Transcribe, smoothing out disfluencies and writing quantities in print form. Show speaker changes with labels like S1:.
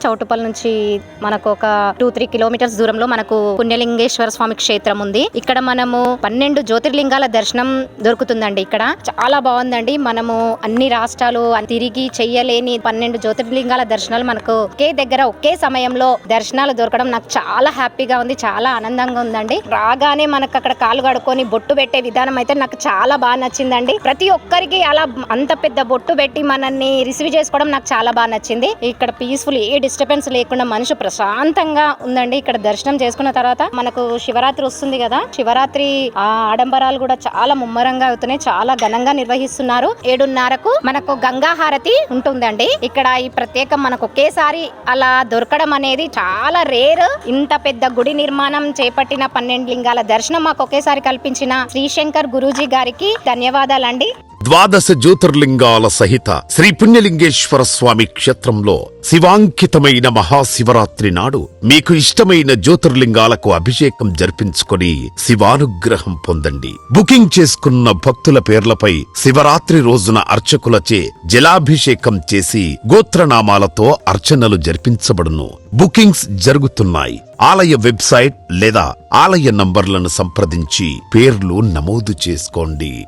S1: చౌటుపల్లి నుంచి మనకు ఒక 2-3 కిలోమీటర్స్ దూరంలో మనకు పుణ్యలింగేశ్వర స్వామి క్షేత్రం ఉంది. ఇక్కడ మనము 12 జ్యోతిర్లింగాల దర్శనం దొరుకుతుందండి. ఇక్కడ చాలా బాగుందండి. మనము అన్ని రాష్ట్రాలు తిరిగి చెయ్యలేని 12 జ్యోతిర్లింగాల దర్శనాలు మనకు ఒకే దగ్గర ఒకే సమయంలో దర్శనాలు దొరకడం నాకు చాలా హ్యాపీగా ఉంది, చాలా ఆనందంగా ఉందండి. రాగానే మనకు అక్కడ కాలు కడుక్కొని బొట్టు పెట్టే విధానం అయితే నాకు చాలా బాగా నచ్చిందండి. ప్రతి ఒక్కరికి అలా అంత పెద్ద బొట్టు పెట్టి మనల్ని రిసీవ్ చేసుకోవడం నాకు చాలా బాగా నచ్చింది. ఇక్కడ పీస్ఫుల్, ఏ డిస్టర్బెన్స్ లేకుండా మనిషి ప్రశాంతంగా ఉందండి. ఇక్కడ దర్శనం చేసుకున్న తర్వాత మనకు శివరాత్రి వస్తుంది కదా, శివరాత్రి ఆడంబరాలు కూడా చాలా ముమ్మరంగా అవుతున్నాయి, చాలా ఘనంగా నిర్వహిస్తున్నారు. 7:30కు మనకు గంగా హారతి ఉంటుందండి. ఇక్కడ ఈ ప్రత్యేకం మనకు ఒకేసారి అలా దొరకడం అనేది చాలా రేర్. ఇంత పెద్ద గుడి నిర్మాణం చేపట్టిన 12 లింగాల దర్శనం మాకు ఒకేసారి కల్పించిన శ్రీశంకర్ గురూజీ గారికి ధన్యవాదాలండి.
S2: 12 జ్యోతిర్లింగాల సహిత శ్రీ పుణ్యలింగేశ్వర స్వామి క్షేత్రంలో శివాంకితమైన మహాశివరాత్రి నాడు మీకు ఇష్టమైన జ్యోతిర్లింగాలకు అభిషేకం జరిపించుకొని శివానుగ్రహం పొందండి. బుకింగ్ చేసుకున్న భక్తుల పేర్లపై శివరాత్రి రోజున అర్చకులచే జలాభిషేకం చేసి గోత్రనామాలతో అర్చనలు జరిపించబడును. బుకింగ్స్ జరుగుతున్నాయి. ఆలయ వెబ్సైట్ లేదా ఆలయ నంబర్లను సంప్రదించి పేర్లు నమోదు చేసుకోండి.